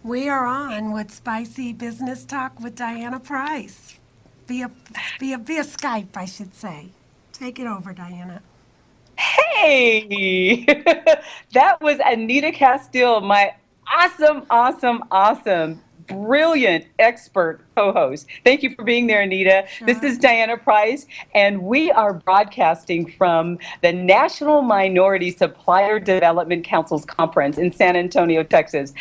We are on with Spicy Business Talk with Diana Price via Skype, I should say. Take it over, Diana. Hey, that was Anita Castile, my awesome, brilliant expert co-host. Thank you for being there, Anita. This Sure. is Diana Price, and we are broadcasting from the National Minority Supplier Development Council's conference in San Antonio, Texas.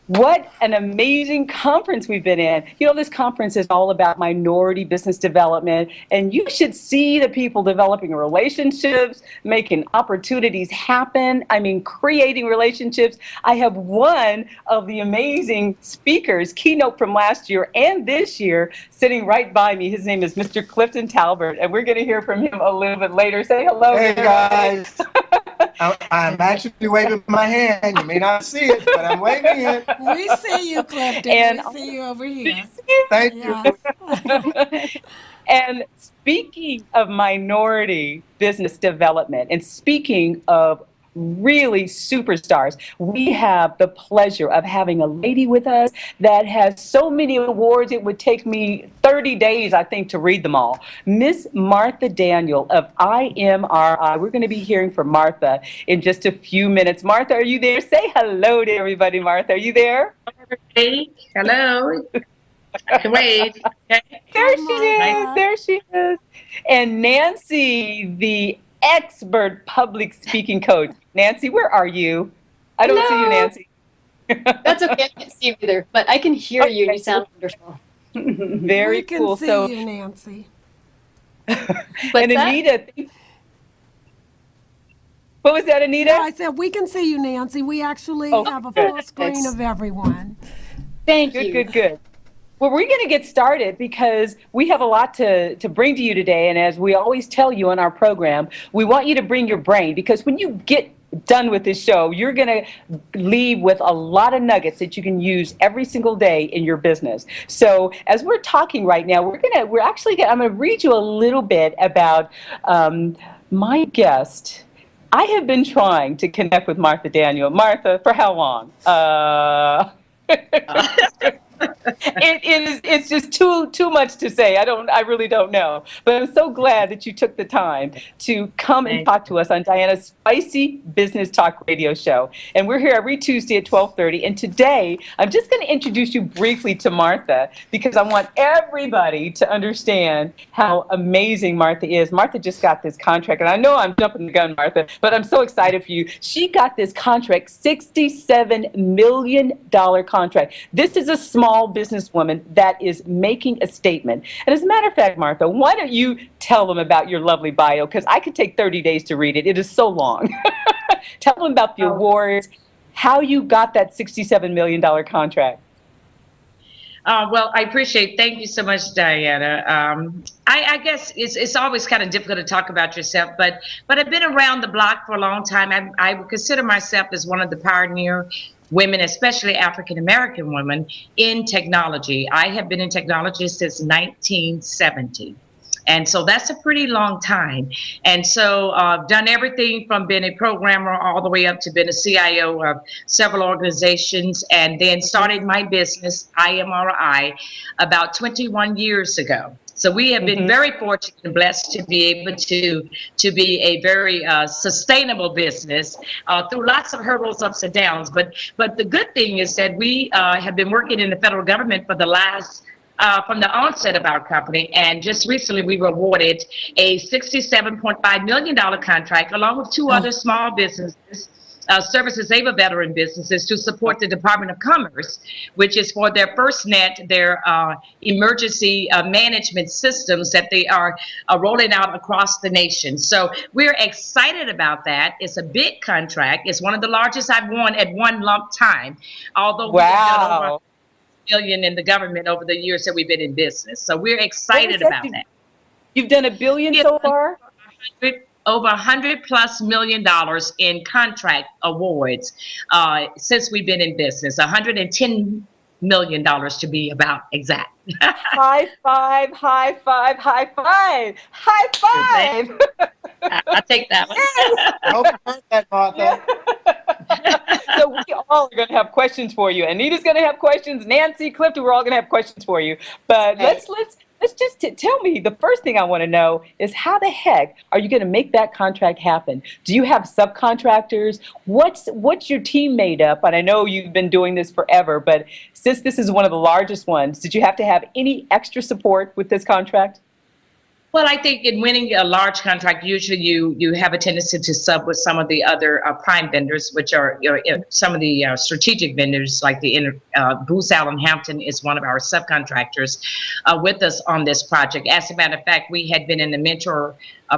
What an amazing conference we've been in. You know, this conference is all about minority business development, and you should see the people developing relationships, making opportunities happen. I mean, creating relationships. I have one of the amazing speakers, keynote from last year and this year, sitting right by me. His name is Mr. Clifton Talbert, and we're going to hear from him a little bit later. Say hello. Hey, guys. I'm actually waving my hand. You may not see it, but I'm waving it. We see you, Clifton. And We see you over here. Thank Yes. you. And speaking of minority business development, and speaking of really superstars, we have the pleasure of having a lady with us that has so many awards it would take me 30 days, I think, to read them all. Miss Martha Daniel of IMRI. We're going to be hearing from Martha in just a few minutes. Martha, are you there? Say hello to everybody, Martha. Are you there? Hey, hello. Wait. Okay. There she Martha. is. There she is. And Nancy, the expert public speaking coach. Nancy, where are you? I don't see you, Hello. Nancy. That's okay. I can't see you either, but I can hear you. Okay. You sound wonderful. Very We can cool. see So, you, Nancy. What's and that? Anita, what was that, Anita? I said we can see you, Nancy. We actually Oh, have a good. full screen of everyone. Thank Good, you. good, good. Well, we're going to get started because we have a lot to bring to you today. And as we always tell you on our program, we want you to bring your brain, because when you get done with this show, you're going to leave with a lot of nuggets that you can use every single day in your business. So as we're talking right now, I'm going to read you a little bit about my guest. I have been trying to connect with Martha Daniel. Martha, for how long? It's just too much to say. I really don't know. But I'm so glad that you took the time to come and talk to us on Diana's Spicy Business Talk radio show. And we're here every Tuesday at 12:30. And today, I'm just going to introduce you briefly to Martha, because I want everybody to understand how amazing Martha is. Martha just got this contract, and I know I'm jumping the gun, Martha, but I'm so excited for you. She got this contract, $67 million contract. This is a small businesswoman that is making a statement. And as a matter of fact, Martha, why don't you tell them about your lovely bio? Because I could take 30 days to read it. It is so long. Tell them about the awards, how you got that $67 million contract. Well, I appreciate. Thank you so much, Diana. I guess it's always kind of difficult to talk about yourself, but I've been around the block for a long time. I would consider myself as one of the pioneer women, especially African American women, in technology. I have been in technology since 1970. And so that's a pretty long time. And so I've done everything from being a programmer all the way up to being a CIO of several organizations, and then started my business, IMRI, about 21 years ago. So we have been very fortunate and blessed to be able to be a very sustainable business through lots of hurdles, ups and downs. But the good thing is that we have been working in the federal government for the last from the onset of our company, and just recently we were awarded a $67.5 million contract along with two other small businesses, services able veteran businesses, to support the Department of Commerce, which is for their FirstNet, their emergency management systems that they are rolling out across the nation. So we're excited about that. It's a big contract. It's one of the largest I've won at one lump time, although we have done over million in the government over the years that we've been in business. So we're excited about that. You've done $1 billion so far? Over $100+ million in contract awards since we've been in business. $110 million to be about exact. High five, high five, high five, high five. I'll take that one. I hope you heard that, Martha. So we all are going to have questions for you. Anita's going to have questions. Nancy, Clifton, we're all going to have questions for you. But let's just tell me, the first thing I want to know is how the heck are you going to make that contract happen? Do you have subcontractors? What's your team made up? And I know you've been doing this forever, but since this is one of the largest ones, did you have to have any extra support with this contract? Well, I think in winning a large contract, usually you have a tendency to sub with some of the other prime vendors, which are some of the strategic vendors, like Booz Allen Hampton is one of our subcontractors with us on this project. As a matter of fact, we had been in the mentor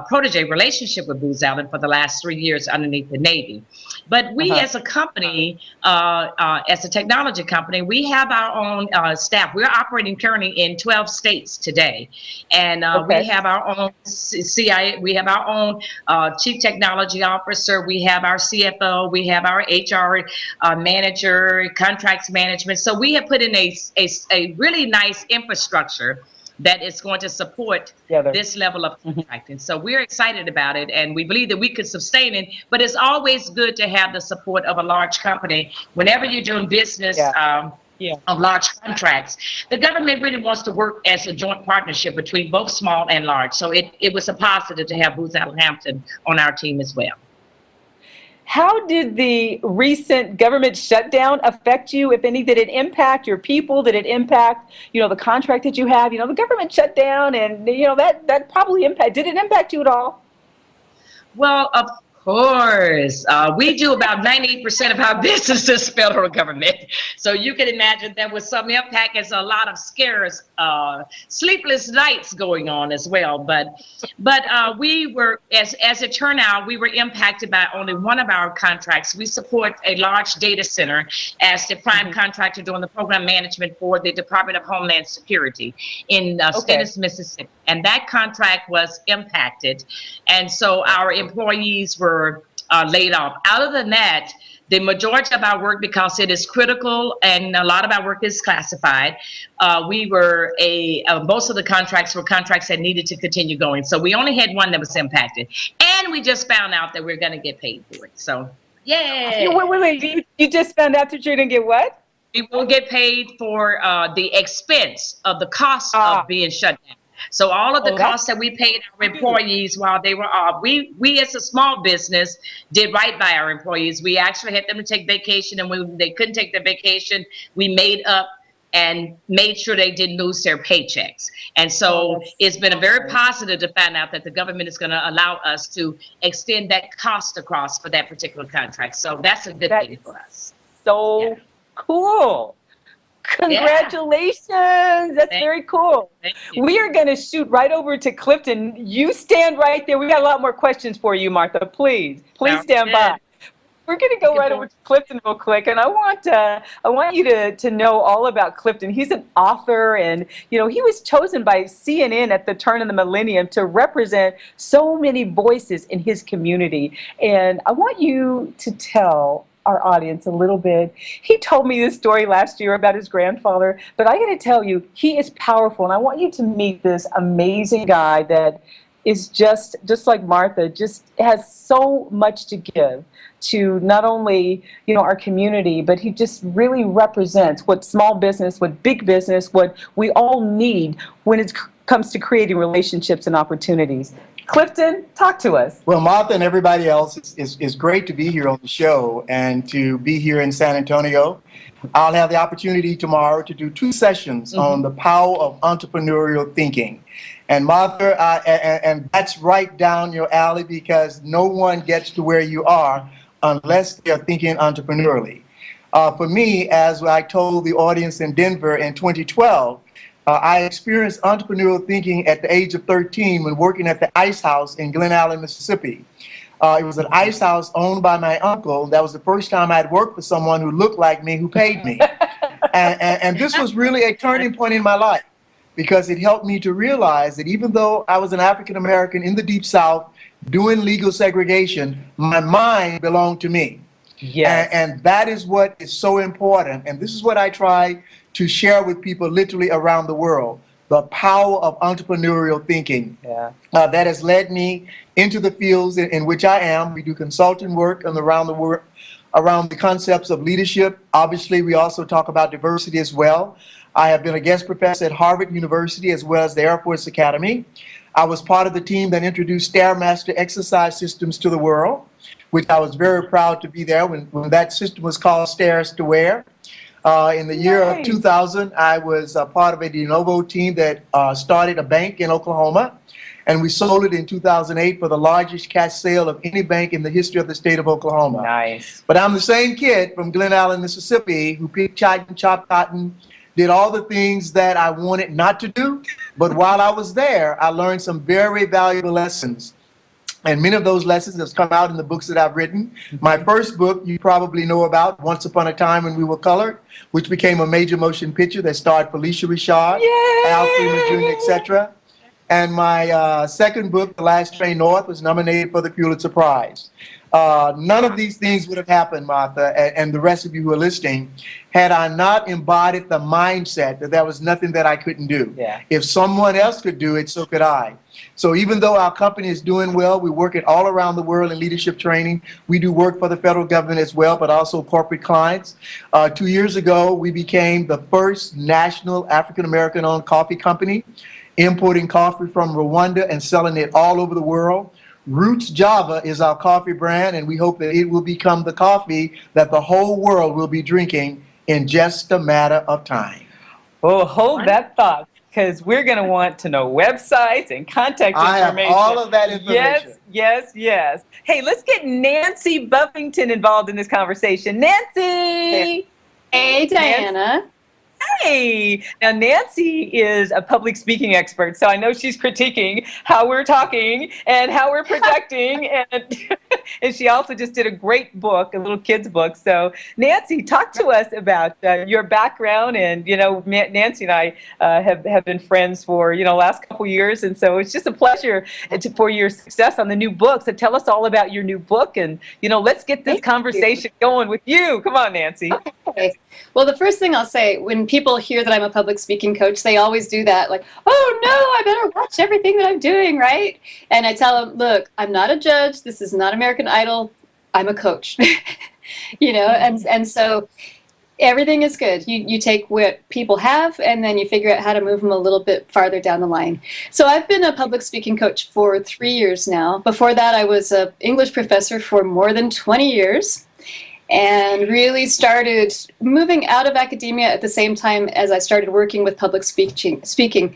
protege relationship with Booz Allen for the last 3 years underneath the Navy. But we as a company, as a technology company, we have our own staff. We're operating currently in 12 states today. And we have our own CIA, we have our own chief technology officer, we have our CFO, we have our HR manager, contracts management. So we have put in a really nice infrastructure that is going to support this level of contracting. So we're excited about it, and we believe that we could sustain it, but it's always good to have the support of a large company. Whenever you're doing business of large contracts, the government really wants to work as a joint partnership between both small and large. So it was a positive to have Booz Allen Hampton on our team as well. How did the recent government shutdown affect you, if any? Did it impact your people? Did it impact, the contract that you have? The government shut down, and, that probably did it impact you at all? Well, of course. We do about 98% of our business is federal government. So you can imagine there was some impact, as a lot of scares, sleepless nights going on as well. But we were, as it turned out, we were impacted by only one of our contracts. We support a large data center as the prime contractor doing the program management for the Department of Homeland Security in Stennis, Mississippi. And that contract was impacted. And so our employees were laid off. Other than that, the majority of our work, because it is critical and a lot of our work is classified, most of the contracts were contracts that needed to continue going. So we only had one that was impacted. And we just found out that we're going to get paid for it. So, yay. Wait. You just found out that you're going to get what? We will get paid for the expense of the cost of being shut down. So all of the costs that we paid our employees while they were off, we as a small business did right by our employees. We actually had them to take vacation, and when they couldn't take their vacation, we made up and made sure they didn't lose their paychecks. And so it's been a very positive to find out that the government is going to allow us to extend that cost across for that particular contract. So that's a good thing for us. So cool. Congratulations. That's very cool. We are going to shoot right over to Clifton. You stand right there. We got a lot more questions for you, Martha. Please stand by. We're going to go right over to Clifton real quick, and I want you to know all about Clifton. He's an author, and he was chosen by CNN at the turn of the millennium to represent so many voices in his community. And I want you to tell our audience a little bit. He told me this story last year about his grandfather, but I got to tell you, he is powerful, and I want you to meet this amazing guy that is just like Martha, just has so much to give to not only our community, but he just really represents what small business, what big business, what we all need when it comes to creating relationships and opportunities. Clifton, talk to us. Well, Martha and everybody else, it's great to be here on the show and to be here in San Antonio. I'll have the opportunity tomorrow to do 2 sessions on the power of entrepreneurial thinking. And Martha, and that's right down your alley, because no one gets to where you are unless they're thinking entrepreneurially. For me, as I told the audience in Denver in 2012, I experienced entrepreneurial thinking at the age of 13 when working at the Ice House in Glen Allen, Mississippi. It was an ice house owned by my uncle. That was the first time I'd worked for someone who looked like me, who paid me. And this was really a turning point in my life, because it helped me to realize that even though I was an African American in the Deep South doing legal segregation, my mind belonged to me. Yes. And that is what is so important. And this is what I try to share with people literally around the world: the power of entrepreneurial thinking. That has led me into the fields in which I am. We do consulting work around the around the concepts of leadership. Obviously, we also talk about diversity as well. I have been a guest professor at Harvard University as well as the Air Force Academy. I was part of the team that introduced Stairmaster exercise systems to the world, which I was very proud to be there when that system was called Stairs to Wear. In the year of 2000, I was a part of a de novo team that started a bank in Oklahoma, and we sold it in 2008 for the largest cash sale of any bank in the history of the state of Oklahoma. Nice. But I'm the same kid from Glen Allen, Mississippi, who picked cotton, chopped cotton, did all the things that I wanted not to do. But while I was there, I learned some very valuable lessons. And many of those lessons have come out in the books that I've written. My first book you probably know about, Once Upon a Time When We Were Colored, which became a major motion picture that starred Felicia Rashad, Al Freeman Jr., etc. And my second book, The Last Train North, was nominated for the Pulitzer Prize. None of these things would have happened, Martha, and the rest of you who are listening, had I not embodied the mindset that there was nothing that I couldn't do. Yeah. If someone else could do it, so could I. So even though our company is doing well, we work it all around the world in leadership training. We do work for the federal government as well, but also corporate clients. 2 years ago, we became the first national African-American owned coffee company, importing coffee from Rwanda and selling it all over the world. Roots Java is our coffee brand, and we hope that it will become the coffee that the whole world will be drinking in just a matter of time. Well, hold that thought, because we're going to want to know websites and contact information. I have all of that information. Yes. Hey, let's get Nancy Buffington involved in this conversation. Nancy! Hey, Diana. Hey! Now, Nancy is a public speaking expert, so I know she's critiquing how we're talking and how we're projecting, and she also just did a great book, a little kid's book. So, Nancy, talk to us about your background, and, Nancy and I have been friends for, last couple years, and so it's just a pleasure for your success on the new book. So tell us all about your new book, and, let's get this conversation going with you. Come on, Nancy. Okay. Well, the first thing I'll say, when people hear that I'm a public speaking coach, they always do that, like, oh no, I better watch everything that I'm doing, right? And I tell them, look, I'm not a judge. This is not American Idol. I'm a coach, and so everything is good. You take what people have, and then you figure out how to move them a little bit farther down the line. So I've been a public speaking coach for 3 years now. Before that, I was an English professor for more than 20 years. And really started moving out of academia at the same time as I started working with public speaking, teaching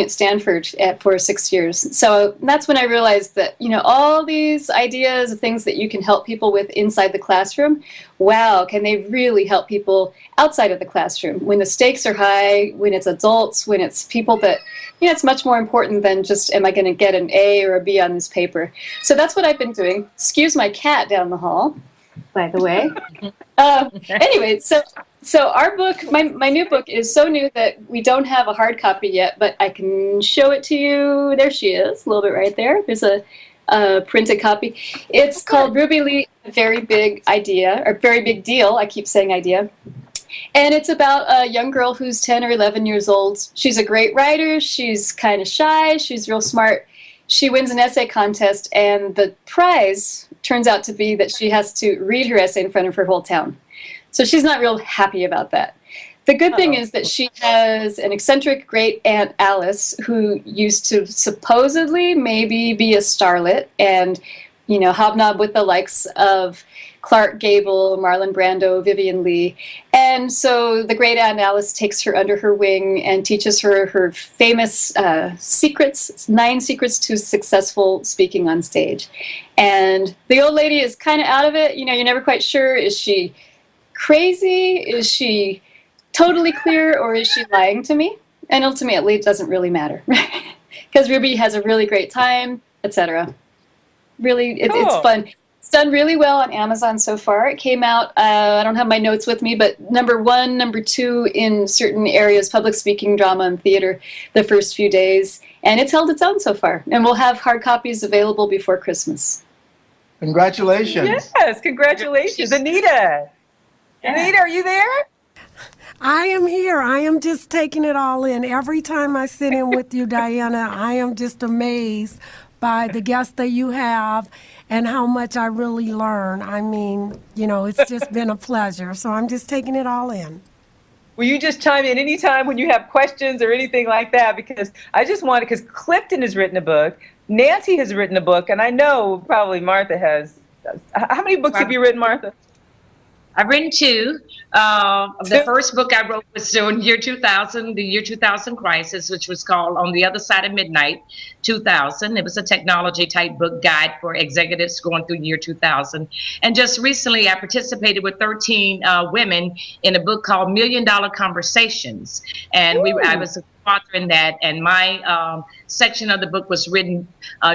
at Stanford for 6 years. So that's when I realized that, all these ideas of things that you can help people with inside the classroom, wow, can they really help people outside of the classroom? When the stakes are high, when it's adults, when it's people that, it's much more important than just, am I going to get an A or a B on this paper? So that's what I've been doing. Excuse my cat down the hall, by the way. Anyway, so our book, my new book is so new that we don't have a hard copy yet, but I can show it to you. There she is, a little bit right there. There's a printed copy. It's called Ruby Lee, A Very Big Idea, or Very Big Deal. I keep saying idea. And it's about a young girl who's 10 or 11 years old. She's a great writer. She's kind of shy. She's real smart. She wins an essay contest, and the prize turns out to be that she has to read her essay in front of her whole town. So she's not real happy about that. The good thing is that she has an eccentric great aunt Alice who used to supposedly maybe be a starlet and, hobnob with the likes of Clark Gable, Marlon Brando, Vivian Lee. And so the great aunt Alice takes her under her wing and teaches her her famous secrets, 9 secrets to successful speaking on stage. And the old lady is kind of out of it. You're never quite sure. Is she crazy? Is she totally clear, or is she lying to me? And ultimately, it doesn't really matter, because Ruby has a really great time, etc. Really, it's fun. It's done really well on Amazon so far. It came out, I don't have my notes with me, but number 1, number 2 in certain areas, public speaking, drama, and theater, the first few days. And it's held its own so far. And we'll have hard copies available before Christmas. Congratulations. Yes, congratulations. Anita. Anita, are you there? I am here. I am just taking it all in. Every time I sit in with you, Diana, I am just amazed by the guests that you have and how much I really learn. I mean, it's just been a pleasure. So I'm just taking it all in. Will you just chime in anytime when you have questions or anything like that? Because I just wanted, because Clifton has written a book, Nancy has written a book, and I know probably Martha has. How many books have you written, Martha? I've written two. The first book I wrote was in year 2000, the year 2000 crisis, which was called On the Other Side of Midnight 2000. It was a technology type book guide for executives going through year 2000. And just recently, I participated with 13 women in a book called $1 Million Conversations. And I was author in that, and my section of the book was written,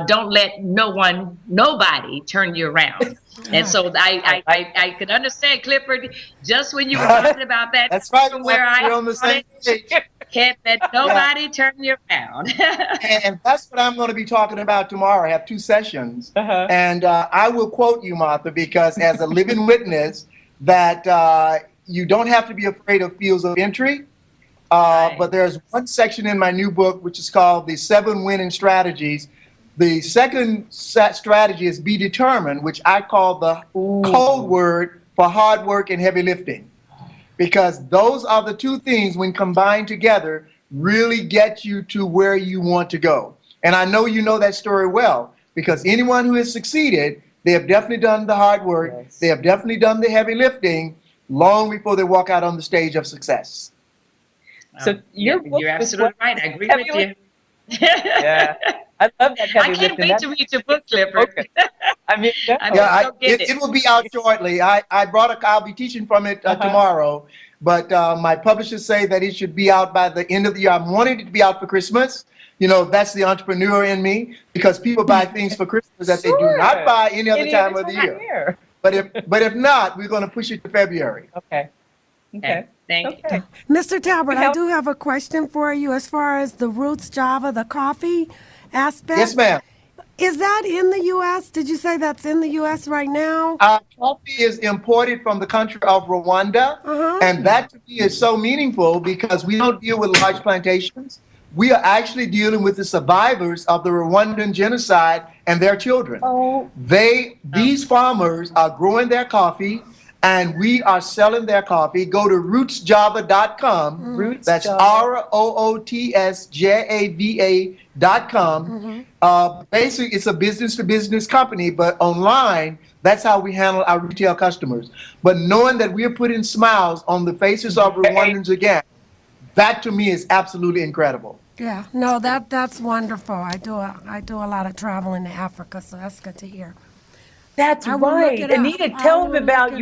"Don't let nobody turn you around." And so I could understand, Clifford, just when you were talking about that. That's right. From where We're on the same page. Can't let nobody turn you around. And that's what I'm going to be talking about tomorrow. I have two sessions. And I will quote you, Martha, because as a living witness, that you don't have to be afraid of fields of entry. But there's one section in my new book, which is called The 7 Winning Strategies. The second strategy is be determined, which I call the code word for hard work and heavy lifting. Because those are the two things, when combined together, really get you to where you want to go. And I know you know that story well, because anyone who has succeeded, they have definitely done the hard work. Yes. They have definitely done the heavy lifting long before they walk out on the stage of success. So you're absolutely right. I agree with you. Yeah, I love that heavy I can't lifting. wait to read your book, Clifford. Okay. I mean, it will be out shortly. I'll be teaching from it tomorrow, but my publishers say that it should be out by the end of the year. I'm wanting it to be out for Christmas. That's the entrepreneur in me, because people buy things for Christmas that they do not buy any other time of the year. But if not, we're going to push it to February. Okay. Thank you. Mr. Talbert, I do have a question for you as far as the Roots Java, the coffee aspect. Yes, ma'am. Is that in the U.S.? Did you say that's in the U.S. right now? Coffee is imported from the country of Rwanda, and that to me is so meaningful because we don't deal with large plantations. We are actually dealing with the survivors of the Rwandan genocide and their children. These farmers are growing their coffee, and we are selling their coffee. Go to rootsjava.com. That's ROOTSJAVA.com. Basically, it's a business-to-business company, but online, that's how we handle our retail customers. But knowing that we're putting smiles on the faces of Rwandans again, that to me is absolutely incredible. Yeah, no, that's wonderful. I do a lot of traveling to Africa, so that's good to hear. That's right. Anita, tell them about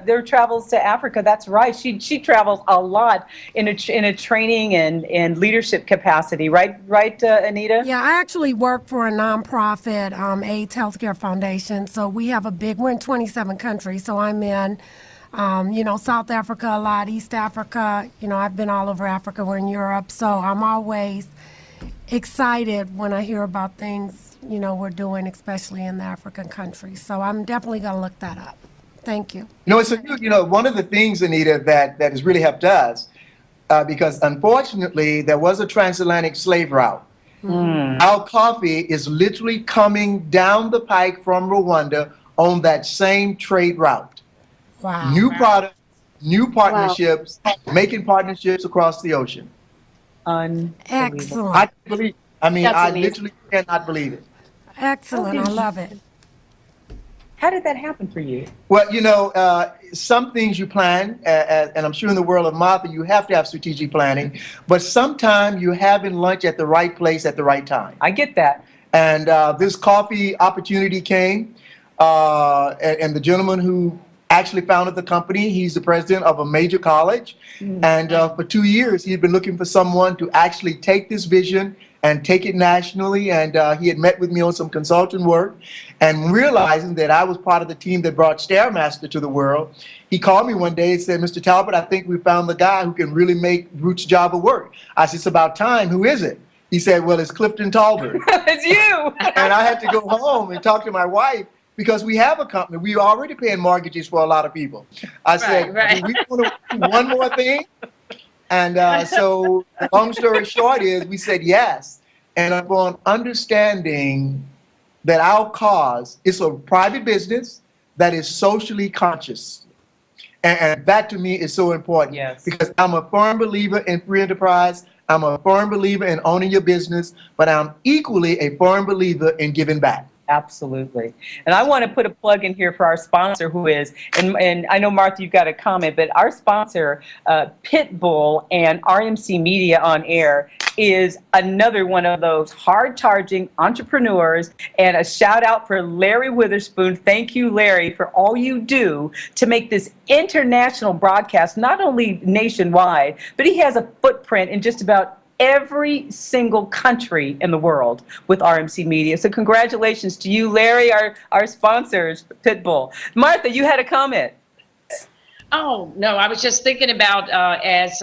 their travels to Africa. That's right. She travels a lot in a training and leadership capacity. Right, Anita? Yeah, I actually work for a nonprofit, AIDS Healthcare Foundation. So we're in 27 countries. So I'm in, South Africa a lot, East Africa. I've been all over Africa. We're in Europe. So I'm always excited when I hear about things we're doing, especially in the African countries. So I'm definitely going to look that up. Thank you. One of the things, Anita, that has really helped us, because unfortunately there was a transatlantic slave route. Our coffee is literally coming down the pike from Rwanda on that same trade route. Wow. New products, new partnerships, making partnerships across the ocean. Excellent. I literally cannot believe it. Excellent. I love it. How did that happen for you? Well, some things you plan, and I'm sure in the world of Martha, you have to have strategic planning, but sometimes you're having lunch at the right place at the right time. I get that. And this coffee opportunity came, and the gentleman who actually founded the company, he's the president of a major college, and for 2 years, he'd been looking for someone to actually take this vision and take it nationally, and he had met with me on some consulting work, and realizing that I was part of the team that brought Stairmaster to the world, he called me one day and said, "Mr. Talbert, I think we found the guy who can really make Roots Java work." I said, "It's about time. Who is it?" He said, "Well, it's Clifton Talbert." It's you. And I had to go home and talk to my wife, because we have a company. We are already paying mortgages for a lot of people. I said, "Do we want to do one more thing?" And so the long story short is we said yes. And upon understanding that our cause is a private business that is socially conscious. And that to me is so important. Yes. Because I'm a firm believer in free enterprise. I'm a firm believer in owning your business, but I'm equally a firm believer in giving back. Absolutely. And I want to put a plug in here for our sponsor who is, and I know, Martha, you've got a comment, but our sponsor, Pitbull and RMC Media on Air, is another one of those hard-charging entrepreneurs. And a shout out for Larry Witherspoon. Thank you, Larry, for all you do to make this international broadcast, not only nationwide, but he has a footprint in just about every single country in the world with RMC Media. So congratulations to you, Larry, our sponsors, Pitbull. Martha, you had a comment. Oh, no, I was just thinking about as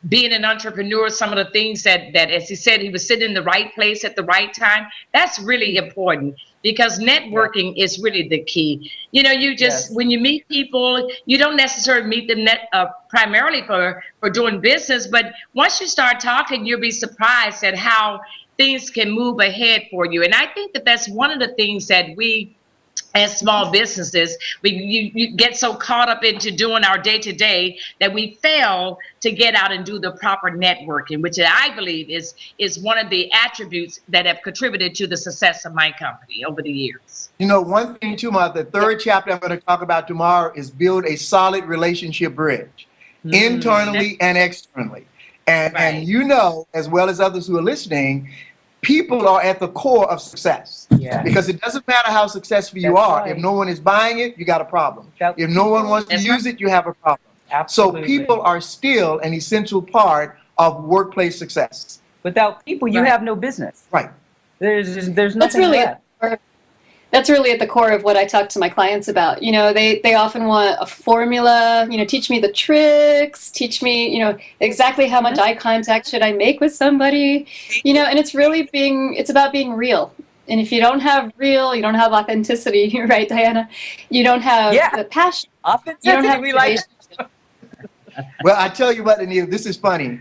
being an entrepreneur, some of the things that, as he said, he was sitting in the right place at the right time. That's really important because networking is really the key. You know, you just, when you meet people, you don't necessarily meet them primarily for doing business, but once you start talking, you'll be surprised at how things can move ahead for you. And I think that that's one of the things that we, as small businesses, you get so caught up into doing our day-to-day that we fail to get out and do the proper networking, which I believe is one of the attributes that have contributed to the success of my company over the years. You know, one thing too, the third chapter I'm going to talk about tomorrow is build a solid relationship bridge, internally and externally. And you know, as well as others who are listening, people are at the core of success. Yeah. Because it doesn't matter how successful you are. If no one is buying it, you got a problem. If no one wants to use it, you have a problem. Absolutely. So people are still an essential part of workplace success. Without people, you have no business. Right. There's nothing That's really left. That's really at the core of what I talk to my clients about. You know, they often want a formula, you know, teach me the tricks, teach me, you know, exactly how much eye contact should I make with somebody, you know, and it's about being real. And if you don't have real, you don't have authenticity, right, Diana? You don't have the passion. You don't have we like. Well, I tell you what, Anita, this is funny.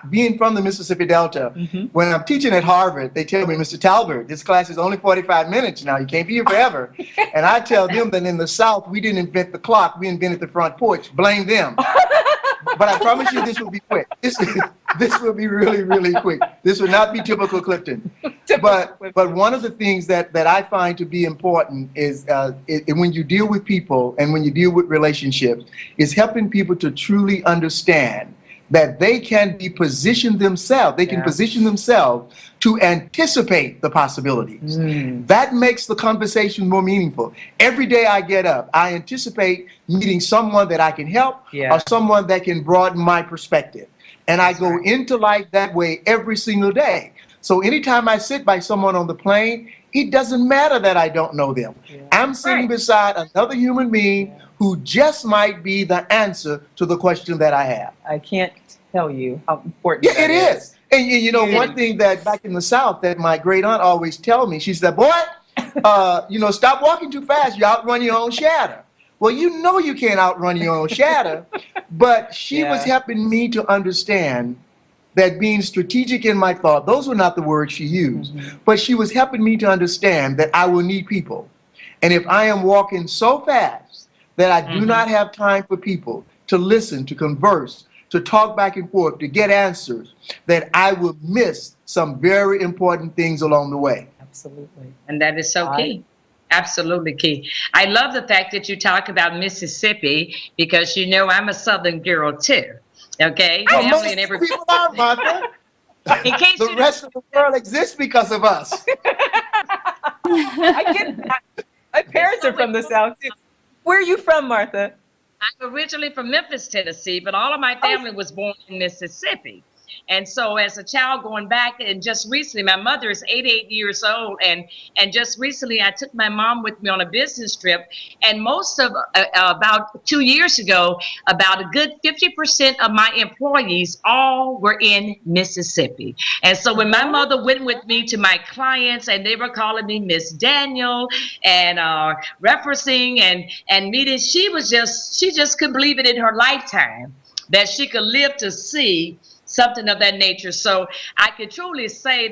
Being from the Mississippi Delta, when I'm teaching at Harvard, they tell me, Mr. Talbert, this class is only 45 minutes now. You can't be here forever. And I tell them that in the South, we didn't invent the clock. We invented the front porch. Blame them. But I promise you this will be quick. This will be really, really quick. This will not be typical Clifton. But one of the things that I find to be important is when you deal with people and when you deal with relationships, is helping people to truly understand that they can be positioned themselves. They can position themselves to anticipate the possibilities. That makes the conversation more meaningful. Every day I get up, I anticipate meeting someone that I can help or someone that can broaden my perspective. And I go into life that way every single day. So anytime I sit by someone on the plane, it doesn't matter that I don't know them. I'm sitting beside another human being who just might be the answer to the question that I have. I can't tell you how important it is. And you know, one thing that back in the South that my great aunt always tell me, she said, boy, you know, stop walking too fast. You outrun your own shadow. Well, you know you can't outrun your own shadow, but she was helping me to understand that being strategic in my thought, those were not the words she used, but she was helping me to understand that I will need people. And if I am walking so fast that I do not have time for people to listen, to converse, to talk back and forth, to get answers, that I will miss some very important things along the way. Absolutely. And that is so key. Absolutely key. I love the fact that you talk about Mississippi because, you know, I'm a Southern girl too. Okay? Most people are, Martha. In case the rest of the world exists because of us. I get that. My parents are from the South too. Where are you from, Martha? I'm originally from Memphis, Tennessee, but all of my family was born in Mississippi. And so as a child going back, and just recently, my mother is 88 years old, and just recently I took my mom with me on a business trip, and most of, about 2 years ago, about a good 50% of my employees all were in Mississippi. And so when my mother went with me to my clients, and they were calling me Miss Daniel, and referencing and meetings, she just couldn't believe it in her lifetime that she could live to see something of that nature. So I could truly say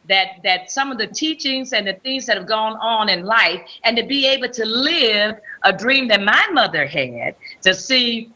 that some of the teachings and the things that have gone on in life, and to be able to live a dream that my mother had, to see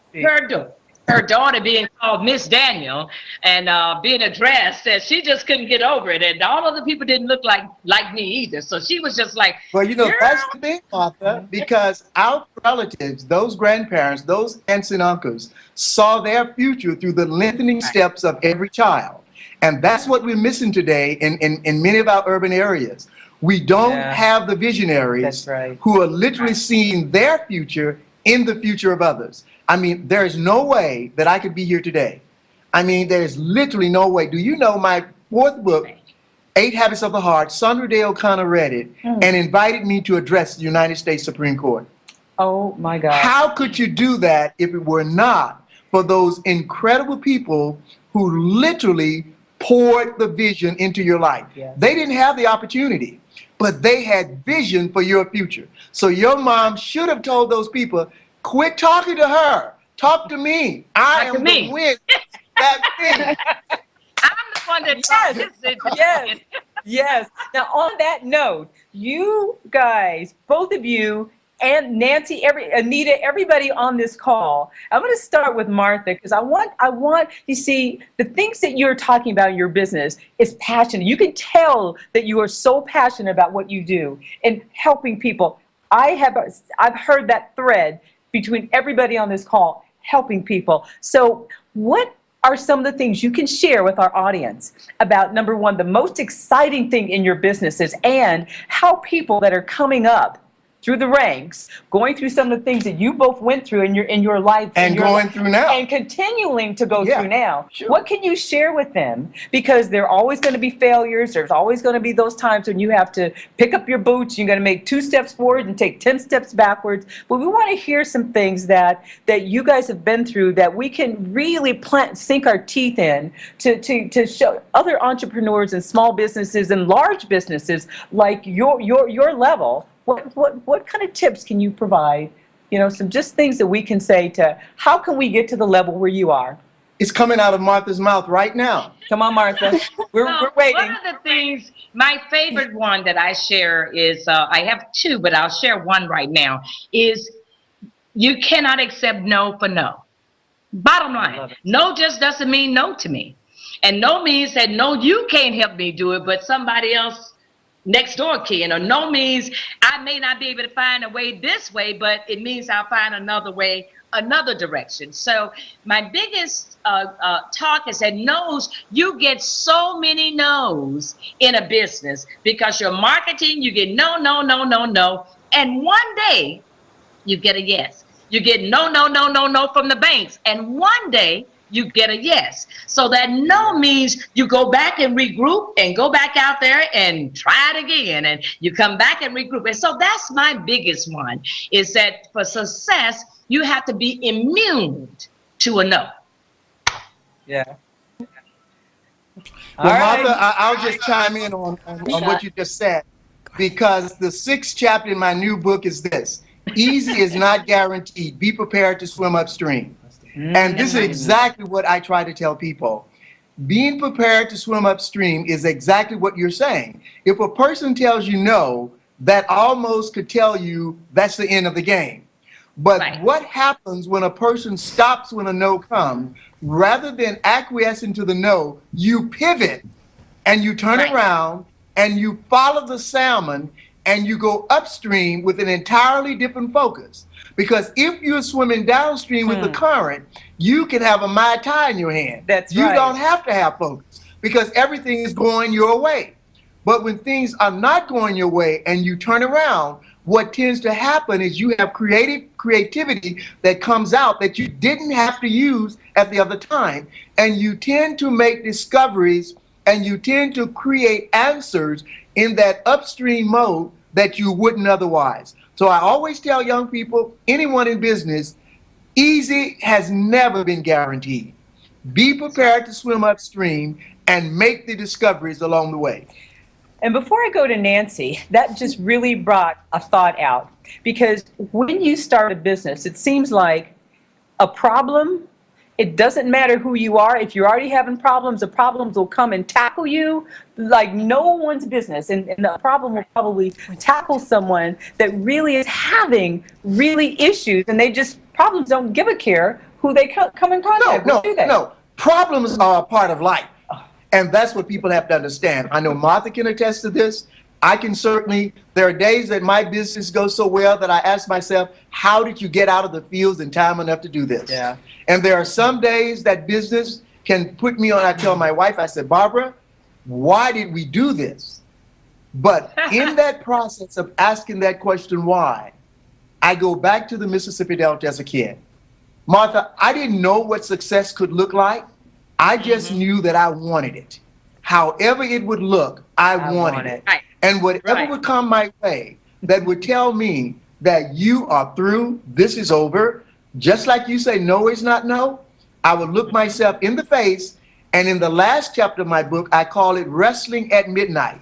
her daughter being called Miss Daniel and being addressed, that she just couldn't get over it, and all other people didn't look like me either. So she was just like, Well, you know, "Girl." that's the thing, Martha, because our relatives, those grandparents, those aunts and uncles, saw their future through the lengthening steps of every child. And that's what we're missing today in many of our urban areas. We don't have the visionaries That's right. who are literally seeing their future in the future of others. I mean, there is no way that I could be here today. I mean, there's literally no way. Do you know my fourth book, 8 Habits of the Heart, Sandra Day O'Connor read it and invited me to address the United States Supreme Court. Oh my God. How could you do that if it were not for those incredible people who literally poured the vision into your life? Yes. They didn't have the opportunity, but they had vision for your future. So your mom should have told those people, quit talking to her. Talk to me. I Talk to am me. the win. That thing. I'm the one that taught this situation. Yes. Yes. Now, on that note, you guys, both of you, and Nancy, Anita, everybody on this call, I'm going to start with Martha, because I want, you see, the things that you're talking about in your business is passion. You can tell that you are so passionate about what you do and helping people. I've heard that thread between everybody on this call, helping people. So what are some of the things you can share with our audience about, number one, the most exciting thing in your businesses, and how people that are coming up through the ranks, going through some of the things that you both went through in your life, And going through now. and continuing to go Yeah, through now. sure. What can you share with them? Because there are always going to be failures. There's always going to be those times when you have to pick up your boots. You're going to make 2 steps forward and take 10 steps backwards. But we want to hear some things that you guys have been through that we can really sink our teeth in to show other entrepreneurs and small businesses and large businesses like your level. What kind of tips can you provide? You know, some just things that we can say to how can we get to the level where you are? It's coming out of Martha's mouth right now. Come on, Martha. We're waiting. One of the things, my favorite one that I share is, I have 2, but I'll share one right now, is you cannot accept no for no. Bottom line, no just doesn't mean no to me. And no means that no, you can't help me do it, but somebody else next door can. Or no means I may not be able to find a way this way, but it means I'll find another way, another direction. So my biggest talk is that no's, you get so many no's in a business because you're marketing, you get no, no, no, no, no. And one day you get a yes. You get no, no, no, no, no from the banks. And one day you get a yes. So that no means you go back and regroup and go back out there and try it again. And you come back and regroup. And so that's my biggest one, is that for success, you have to be immune to a no. Yeah. Well, All right. Martha, I'll just chime in on what you just said, because the 6th chapter in my new book is this: easy is not guaranteed. Be prepared to swim upstream. And this is exactly what I try to tell people. Being prepared to swim upstream is exactly what you're saying. If a person tells you no, that almost could tell you that's the end of the game. But Right. what happens when a person stops when a no comes? Rather than acquiescing to the no, you pivot and you turn Right. around and you follow the salmon and you go upstream with an entirely different focus. Because if you're swimming downstream with the current, you can have a Mai Tai in your hand. That's you right. don't have to have focus because everything is going your way. But when things are not going your way and you turn around, what tends to happen is you have creativity that comes out that you didn't have to use at the other time. And you tend to make discoveries and you tend to create answers in that upstream mode that you wouldn't otherwise. So I always tell young people, anyone in business, easy has never been guaranteed. Be prepared to swim upstream and make the discoveries along the way. And before I go to Nancy, that just really brought a thought out, because when you start a business, it seems like a problem It doesn't matter who you are. If you're already having problems, the problems will come and tackle you like no one's business. And the problem will probably tackle someone that really is having really issues, and problems don't give a care who they come in contact with, do they? No. Problems are a part of life. And that's what people have to understand. I know Martha can attest to this. I can certainly, there are days that my business goes so well that I ask myself, how did you get out of the fields in time enough to do this? Yeah. And there are some days that business can put me on, I tell my wife, I said, Barbara, why did we do this? But in that process of asking that question, why, I go back to the Mississippi Delta as a kid. Martha, I didn't know what success could look like. I just knew that I wanted it. However it would look, I wanted it. Right. And whatever would come my way that would tell me that you are through, this is over, just like you say, no is not no, I would look myself in the face. And in the last chapter of my book, I call it Wrestling at Midnight.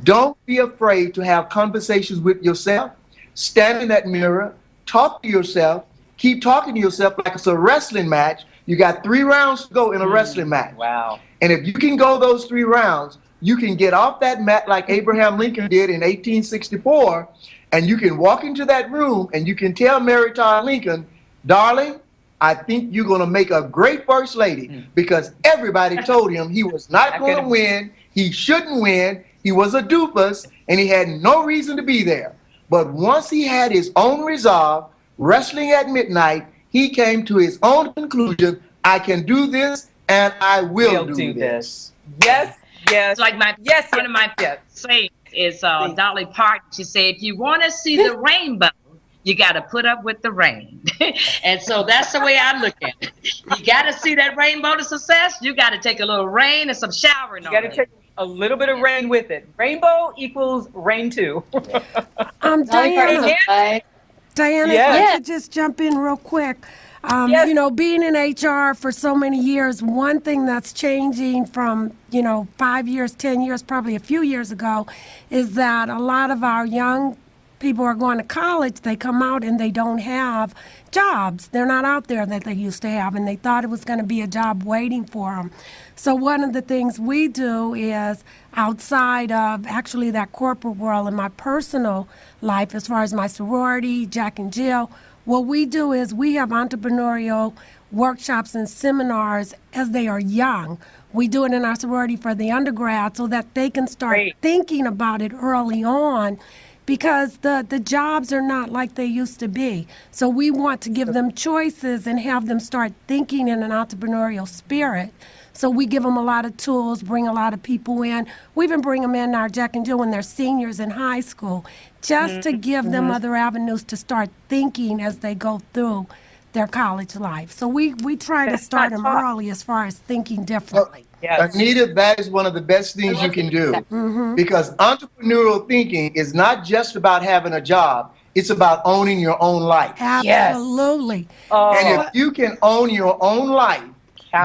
Don't be afraid to have conversations with yourself. Stand in that mirror, talk to yourself, keep talking to yourself like it's a wrestling match. You got 3 rounds to go in a wrestling match. Wow. And if you can go those 3 rounds, you can get off that mat like Abraham Lincoln did in 1864, and you can walk into that room and you can tell Mary Todd Lincoln, darling, I think you're going to make a great first lady, because everybody told him he was not going to win, he shouldn't win, he was a doofus, and he had no reason to be there. But once he had his own resolve, Wrestling at Midnight, he came to his own conclusion, I can do this and I will do this. Yes, yes. It's like one of my sayings is Dolly Parton. She said, if you want to see the rainbow, you got to put up with the rain. And so that's the way I look at it. You got to see that rainbow to success. You got to take a little rain and some showering on it. You got to take a little bit of rain with it. Rainbow equals rain too. Diana, if I could just jump in real quick. You know, being in HR for so many years, one thing that's changing from, 5 years, 10 years, probably a few years ago, is that a lot of our young people are going to college, they come out and they don't have jobs. They're not out there that they used to have, and they thought it was going to be a job waiting for them. So one of the things we do is, outside of actually that corporate world, in my personal life, as far as my sorority, Jack and Jill, what we do is we have entrepreneurial workshops and seminars as they are young. We do it in our sorority for the undergrad so that they can start thinking about it early on, because the jobs are not like they used to be. So we want to give them choices and have them start thinking in an entrepreneurial spirit. So we give them a lot of tools, bring a lot of people in. We even bring them in our Jack and Jill when they're seniors in high school, just to give them other avenues to start thinking as they go through their college life. So we try to start them early as far as thinking differently. Anita, that is one of the best things you can do, because entrepreneurial thinking is not just about having a job. It's about owning your own life. Absolutely. And if you can own your own life,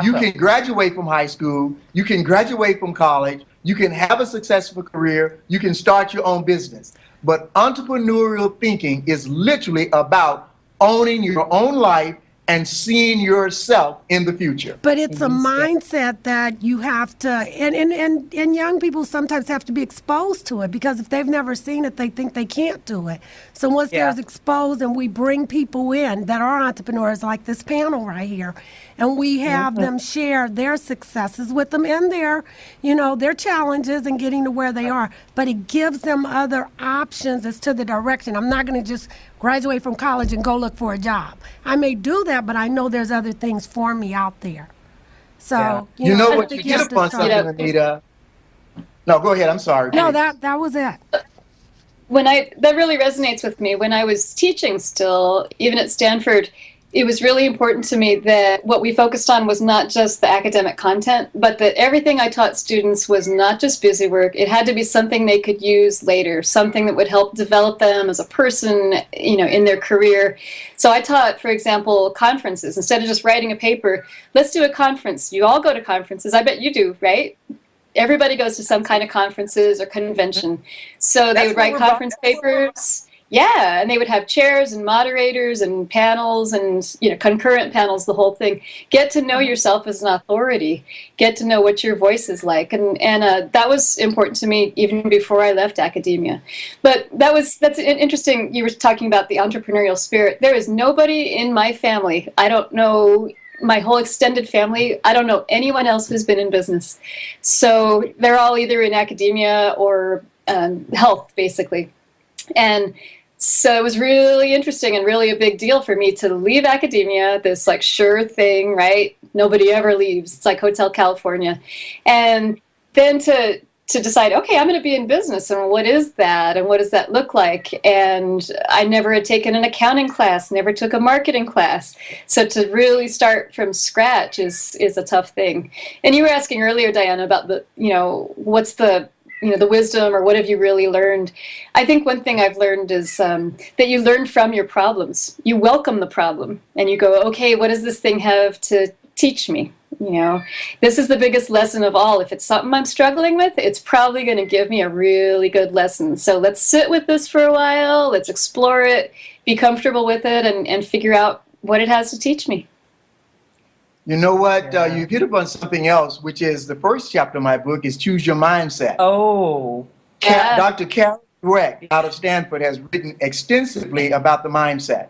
you can graduate from high school, you can graduate from college, you can have a successful career, you can start your own business. But entrepreneurial thinking is literally about owning your own life and seeing yourself in the future. But it's a mindset that you have to, and young people sometimes have to be exposed to it, because if they've never seen it, they think they can't do it. So once there's exposed, and we bring people in that are entrepreneurs, like this panel right here, and we have them share their successes with them and their, their challenges and getting to where they are. But it gives them other options as to the direction. I'm not going to just graduate from college and go look for a job. I may do that, but I know there's other things for me out there. So, you know what, you hit upon something, Anita. No, go ahead. I'm sorry. No, that was it. That really resonates with me. When I was teaching still, even at Stanford, it was really important to me that what we focused on was not just the academic content, but that everything I taught students was not just busy work. It had to be something they could use later, something that would help develop them as a person, in their career. So I taught, for example, conferences. Instead of just writing a paper, let's do a conference. You all go to conferences. I bet you do, right? Everybody goes to some kind of conferences or convention. So they would write conference papers. Yeah, and they would have chairs and moderators and panels and concurrent panels, the whole thing. Get to know yourself as an authority. Get to know what your voice is like, and that was important to me even before I left academia. But that's interesting. You were talking about the entrepreneurial spirit. There is nobody in my family. I don't know. My whole extended family, I don't know anyone else who's been in business. So they're all either in academia or health, basically. And so it was really interesting and really a big deal for me to leave academia, this like sure thing, right? Nobody ever leaves. It's like Hotel California. And then to decide, okay, I'm going to be in business, and what is that, and what does that look like? And I never had taken an accounting class, never took a marketing class. So to really start from scratch is a tough thing. And you were asking earlier, Diana, about what's the wisdom, or what have you really learned? I think one thing I've learned is that you learn from your problems. You welcome the problem, and you go, okay, what does this thing have to teach me? This is the biggest lesson of all. If it's something I'm struggling with, it's probably going to give me a really good lesson. So let's sit with this for a while. Let's explore it, be comfortable with it, and figure out what it has to teach me. You know what? You've hit upon something else, which is the first chapter of my book is Choose Your Mindset. Oh. Yeah. Dr. Carol Dweck out of Stanford has written extensively about the mindset.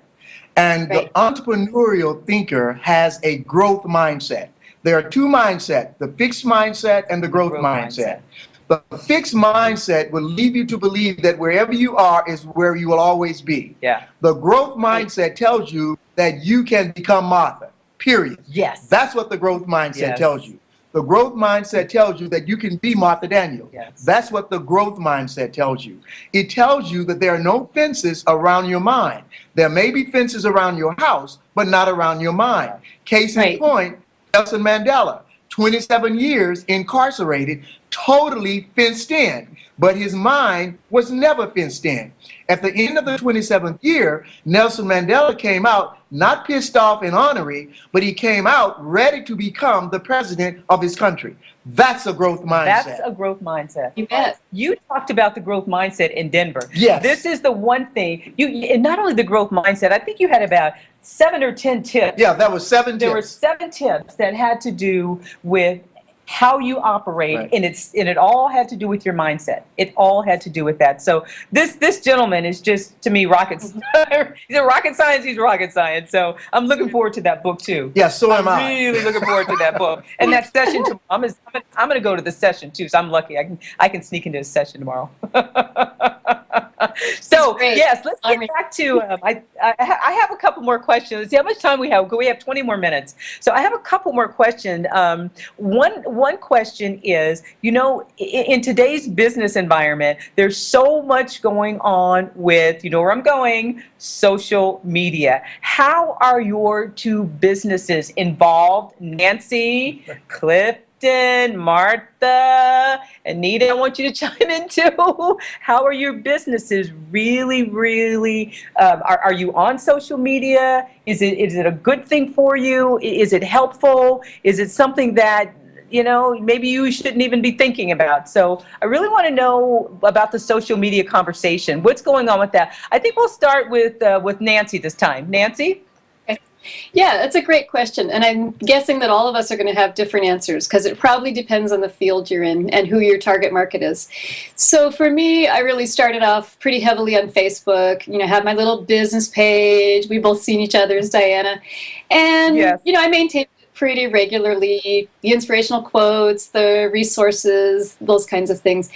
And Right. the entrepreneurial thinker has a growth mindset. There are two mindsets, the fixed mindset and the growth mindset. The fixed mindset will lead you to believe that wherever you are is where you will always be. Yeah. The growth mindset tells you that you can become Martha, period. Yes. That's what the growth mindset Yes. tells you. The growth mindset tells you that you can be Martha Daniels. Yes. That's what the growth mindset tells you. It tells you that there are no fences around your mind. There may be fences around your house, but not around your mind. Case in Right. point, Nelson Mandela, 27 years incarcerated, totally fenced in, but his mind was never fenced in. At the end of the 27th year, Nelson Mandela came out not pissed off and ornery, but he came out ready to become the president of his country. That's a growth mindset. That's a growth mindset. You bet. You talked about the growth mindset in Denver. Yes. This is the one thing, and not only the growth mindset, I think you had about 7 or 10 tips. Yeah, that was 7 There were tips. 7 tips that had to do with how you operate, Right. and it all had to do with your mindset. It all had to do with that. So this gentleman is just, to me, rocket science. He's a rocket science. He's rocket science. So I'm looking forward to that book too. Yeah, so am I. Really looking forward to that book. And that session tomorrow. I'm going to go to the session too. So I'm lucky. I can sneak into a session tomorrow. So Great. yes, let's get back to. I have a couple more questions. Let's see how much time we have. We have 20 more minutes. So I have a couple more questions. One question is, in today's business environment, there's so much going on with, where I'm going, social media. How are your two businesses involved? Nancy, Clifton, Martha, Anita, I want you to chime in too. How are your businesses really, are you on social media? Is it a good thing for you? Is it helpful? Is it something that maybe you shouldn't even be thinking about? So I really want to know about the social media conversation. What's going on with that? I think we'll start with Nancy this time. Nancy? Yeah, that's a great question. And I'm guessing that all of us are going to have different answers because it probably depends on the field you're in and who your target market is. So for me, I really started off pretty heavily on Facebook, have my little business page. We've both seen each other as Diana. And, Yes. I maintain it pretty regularly, the inspirational quotes, the resources, those kinds of things.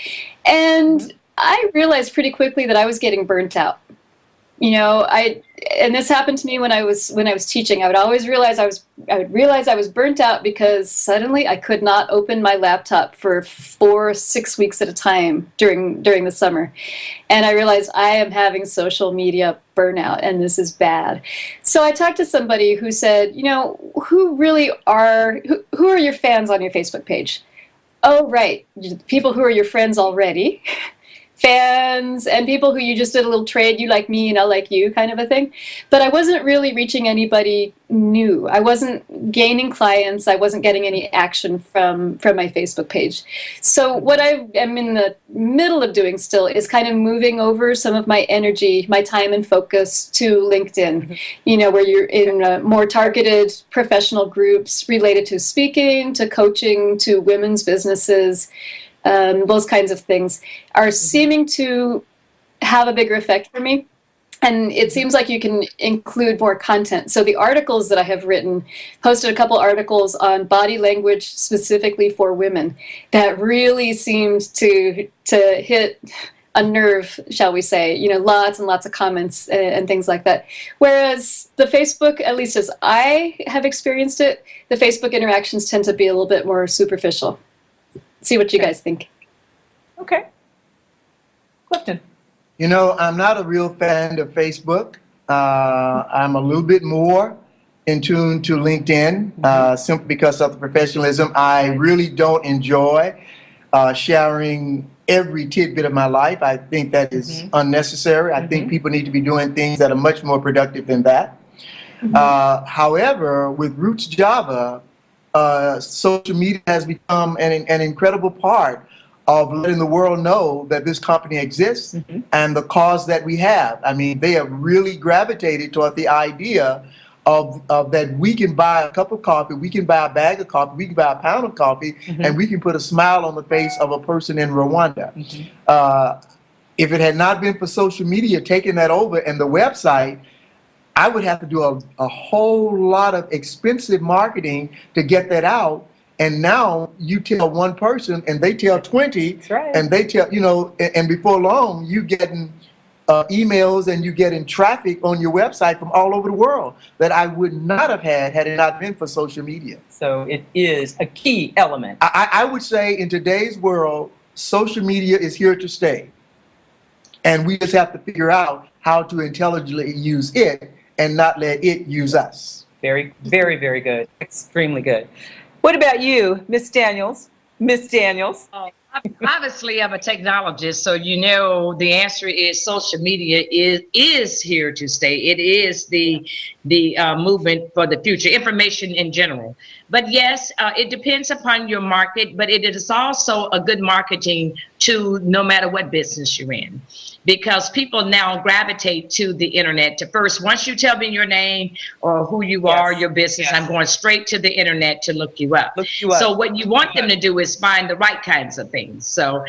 And I realized pretty quickly that I was getting burnt out. And this happened to me when I was teaching. I would always realize I was burnt out because suddenly I could not open my laptop for 4 or 6 weeks at a time during the summer, and I realized I am having social media burnout, and this is bad. So I talked to somebody who said, who are your fans on your Facebook page? Oh, right, people who are your friends already. fans and people who you just did a little trade, you like me and I'll like you kind of a thing. But I wasn't really reaching anybody new. I wasn't gaining clients. I wasn't getting any action from my Facebook page. So what I am in the middle of doing still is kind of moving over some of my energy, my time and focus to LinkedIn, you know, where you're in more targeted professional groups related to speaking, to coaching, to women's businesses. Those kinds of things are seeming to have a bigger effect for me. And it seems like you can include more content. So the articles that I have written, posted a couple articles on body language specifically for women that really seemed to hit a nerve, shall we say, you know, lots and lots of comments and things like that. Whereas the Facebook, at least as I have experienced it, the Facebook interactions tend to be a little bit more superficial. See what you guys think. Okay. Clifton. You know, I'm not a real fan of Facebook. I'm a little bit more in tune to LinkedIn, simply because of the professionalism. I really don't enjoy sharing every tidbit of my life. I think that is unnecessary. I think people need to be doing things that are much more productive than that. However, with Roots Java, social media has become an incredible part of letting the world know that this company exists and the cause that we have. I mean, they have really gravitated toward the idea of that we can buy a cup of coffee, we can buy a bag of coffee, we can buy a pound of coffee, and we can put a smile on the face of a person in Rwanda. If it had not been for social media taking that over and the website, I would have to do a whole lot of expensive marketing to get that out. And now you tell one person and they tell 20, That's right. and they tell, you know, and before long you getting emails and you getting traffic on your website from all over the world that I would not have had it not been for social media. So it is a key element. I would say in today's world, social media is here to stay. And we just have to figure out how to intelligently use it and not let it use us. Very, very, very good. Extremely good. What about you, Miss Daniels? Miss Daniels? Obviously, I'm a technologist, so you know the answer is social media is here to stay. It is the movement for the future, information in general. But yes, it depends upon your market, but it is also a good marketing tool no matter what business you're in. Because people now gravitate to the internet to first, once you tell me your name or who you are, your business, I'm going straight to the internet to look you up. So what you want them to do is find the right kinds of things. So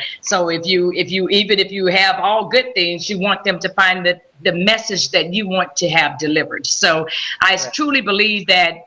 if you even if you have all good things, you want them to find the message that you want to have delivered. So I truly believe that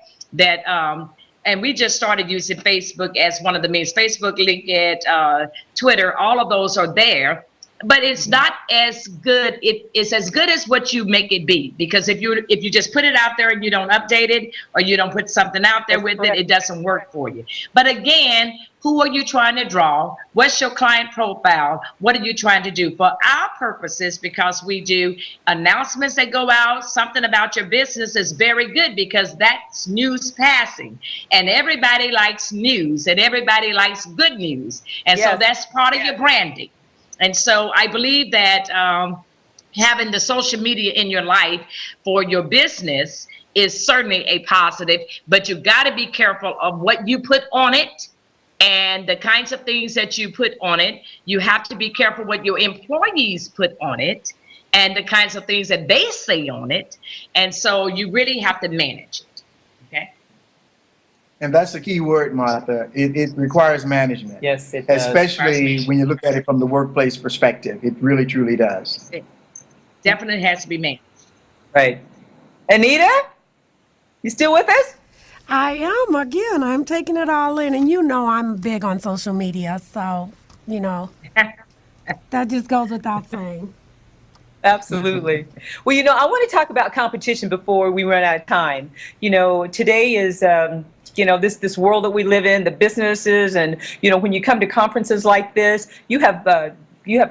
and we just started using Facebook as one of the means. Facebook, LinkedIn, Twitter, all of those are there. But it's not as good. It's as good as what you make it be. Because if you just put it out there and you don't update it, or you don't put something out there with it, it doesn't work for you. But again, who are you trying to draw? What's your client profile? What are you trying to do? For our purposes, because we do announcements that go out, something about your business is very good because that's news passing. And everybody likes news and everybody likes good news. And so that's part of your branding. And so I believe that having the social media in your life for your business is certainly a positive, but you got to be careful of what you put on it and the kinds of things that you put on it. You have to be careful what your employees put on it and the kinds of things that they say on it. And so you really have to manage it. Okay. And that's the key word, Martha. It requires management. Yes, it does. Especially when you look at it from the workplace perspective. It really, truly does. It definitely has to be managed. Right. Anita, you still with us? I am. Again, I'm taking it all in. And you know I'm big on social media. So, you know, that just goes without saying. Absolutely. Well, you know, I want to talk about competition before we run out of time. You know, today is, you know, this world that we live in, the businesses, and, you know, when you come to conferences like this, you have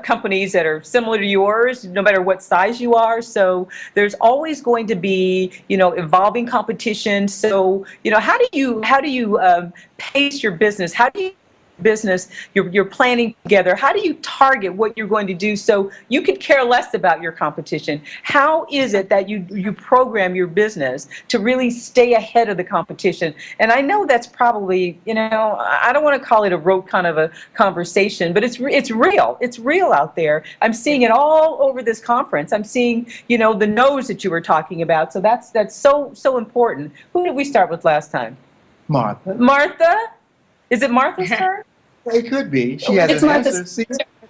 companies that are similar to yours, no matter what size you are. So there's always going to be, you know, evolving competition. So, you know, how do you pace your business? How do you business, you're planning together. How do you target what you're going to do so you could care less about your competition? How is it that you program your business to really stay ahead of the competition? And I know that's probably, I don't want to call it a rote kind of a conversation, but it's real. It's real out there. I'm seeing it all over this conference. I'm seeing, the no's that you were talking about. So that's so important. Who did we start with last time? Martha. Martha? Is it Martha's turn? It could be. She has It's an Martha's answer. See,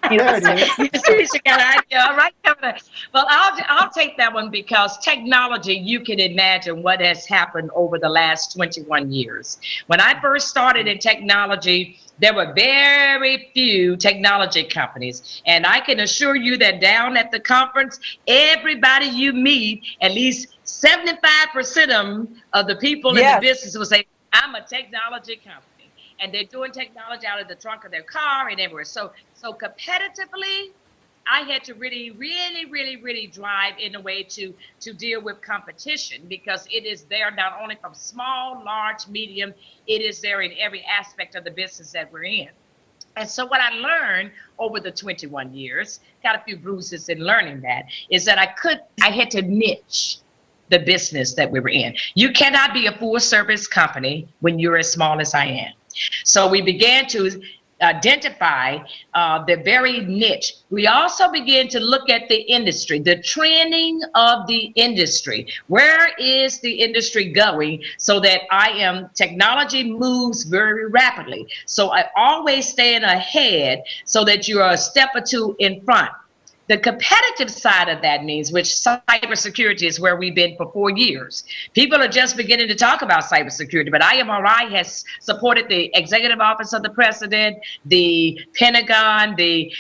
there it is. She got an idea. All right, Governor. Well, I'll take that one because technology, you can imagine what has happened over the last 21 years. When I first started in technology, there were very few technology companies. And I can assure you that down at the conference, everybody you meet, at least 75% of the people in the business will say, I'm a technology company. And they're doing technology out of the trunk of their car and everywhere. So competitively, I had to really drive in a way to deal with competition, because it is there not only from small, large, medium, it is there in every aspect of the business that we're in. And so what I learned over the 21 years, got a few bruises in learning that, is that I had to niche the business that we were in. You cannot be a full service company when you're as small as I am. So we began to identify the very niche. We also began to look at the industry, the trending of the industry. Where is the industry going? So that technology moves very rapidly. So I always staying ahead so that you're a step or two in front. The competitive side of that means, which cybersecurity is where we've been for 4 years. People are just beginning to talk about cybersecurity, but IMRI has supported the Executive Office of the President, the Pentagon, the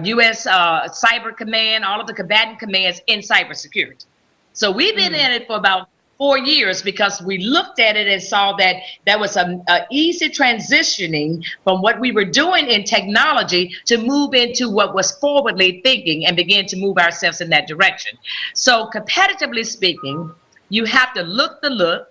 U.S. Cyber Command, all of the combatant commands in cybersecurity. So we've been in it for about 4 years because we looked at it and saw that there was a easy transitioning from what we were doing in technology to move into what was forwardly thinking and begin to move ourselves in that direction. So competitively speaking, you have to look the look.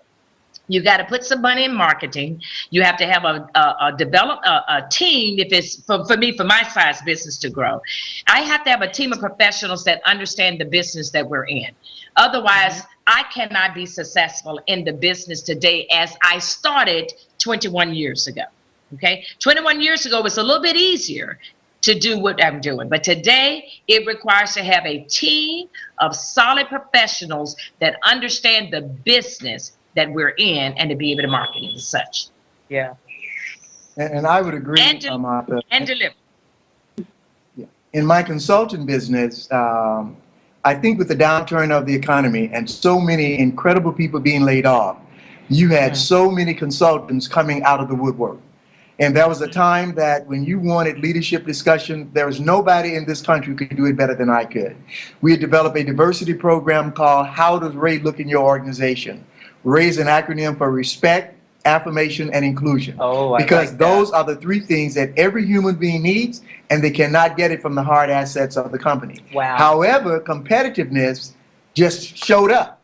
You got to put some money in marketing. You have to have a team. If it's for me, for my size business to grow, I have to have a team of professionals that understand the business that we're in. Otherwise, I cannot be successful in the business today as I started 21 years ago. Okay, 21 years ago was a little bit easier to do what I'm doing. But today, it requires to have a team of solid professionals that understand the business that we're in and to be able to market it as such. Yeah. And I would agree, Martha. And deliver. Yeah. In my consulting business, I think with the downturn of the economy and so many incredible people being laid off, you had so many consultants coming out of the woodwork. And there was a time that when you wanted leadership discussion, there was nobody in this country who could do it better than I could. We had developed a diversity program called How Does Ray Look in Your Organization? RAY is an acronym for respect, affirmation, and inclusion. Oh, because those are the three things that every human being needs, and they cannot get it from the hard assets of the company. Wow. However, competitiveness just showed up.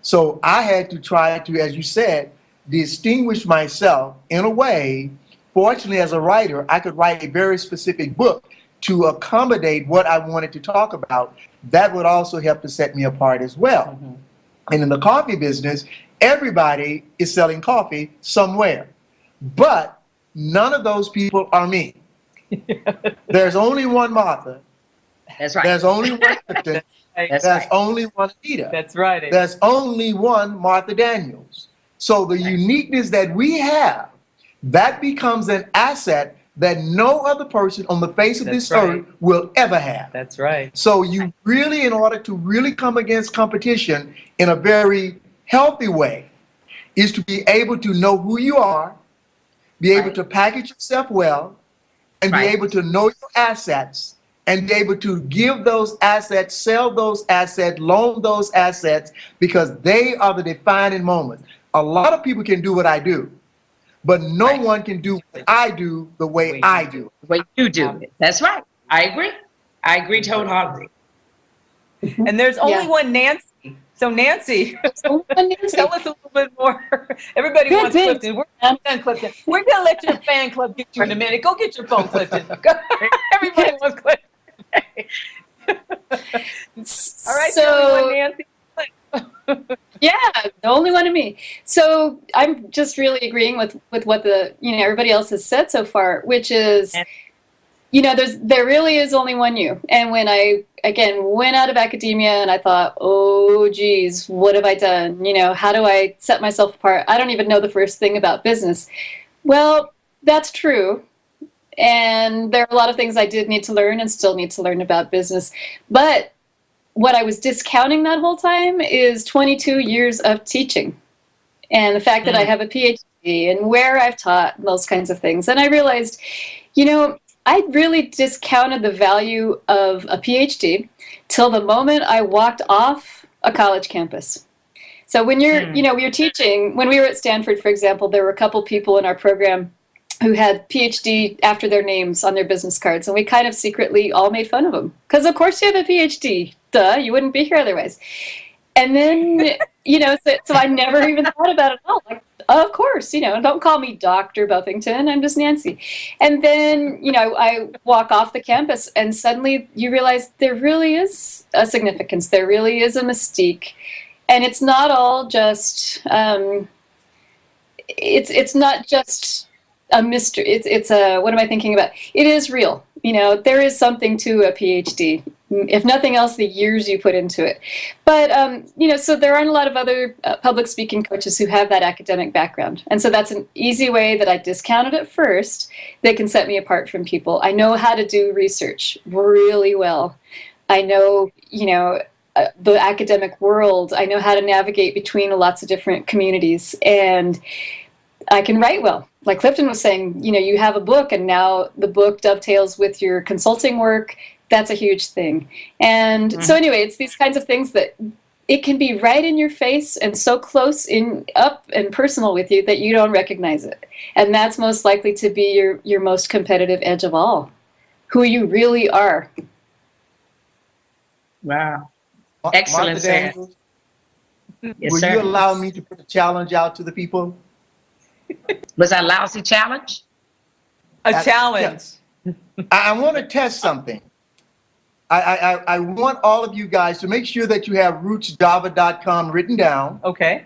So I had to try to, as you said, distinguish myself in a way. Fortunately, as a writer, I could write a very specific book to accommodate what I wanted to talk about. That would also help to set me apart as well. And in the coffee business, everybody is selling coffee somewhere, but none of those people are me. There's only one Martha. That's right. There's only one Clifton. That's There's right. only one Anita. That's right. There's only one Martha Daniels. So the uniqueness that we have, that becomes an asset that no other person on the face of this earth will ever have. That's right. So you really, in order to really come against competition in a very healthy way, is to be able to know who you are, be able to package yourself well, and be able to know your assets, and be able to give those assets, sell those assets, loan those assets, because they are the defining moments. A lot of people can do what I do, but no one can do what I do the way I do. The way you do it. That's right. I agree. I agree wholeheartedly. And there's only one Nancy. So Nancy, So, Nancy, tell us a little bit more. Everybody Good, wants thanks. Clifton. We're done, Clifton. We're gonna let your fan club get you in a minute. Go get your phone, Clifton. Go. Everybody wants Clifton. All right, So, everyone, Nancy. yeah, the only one of me. So I'm just really agreeing with what the everybody else has said so far, which is, there really is only one you. And when I again went out of academia and I thought, oh geez, what have I done? How do I set myself apart? I don't even know the first thing about business. Well, that's true. And there are a lot of things I did need to learn and still need to learn about business. But what I was discounting that whole time is 22 years of teaching and the fact that I have a PhD and where I've taught and those kinds of things. And I realized, I really discounted the value of a PhD till the moment I walked off a college campus. So when you're teaching, when we were at Stanford, for example, there were a couple people in our program who had PhD after their names on their business cards. And we kind of secretly all made fun of them. Because of course you have a PhD. Duh, you wouldn't be here otherwise. And then, so I never even thought about it at all. Like, of course, don't call me Dr. Buffington. I'm just Nancy. And then, I walk off the campus and suddenly you realize there really is a significance. There really is a mystique. And it's not all just, it's not just a mystery. It's a, what am I thinking about? It is real. There is something to a PhD, if nothing else, the years you put into it. But, so there aren't a lot of other public speaking coaches who have that academic background. And so that's an easy way that I discounted at first that can set me apart from people. I know how to do research really well. I know, the academic world. I know how to navigate between lots of different communities. And I can write well. Like Clifton was saying, you have a book and now the book dovetails with your consulting work. That's a huge thing. And so anyway, it's these kinds of things that it can be right in your face and so close up and personal with you that you don't recognize it. And that's most likely to be your most competitive edge of all, who you really are. Wow. Excellent. Martha Daniels, Yes, will sir. you allow me to put a challenge out to the people? Was that a lousy challenge? A challenge. I want to test something. I want all of you guys to make sure that you have rootsjava.com written down, Okay.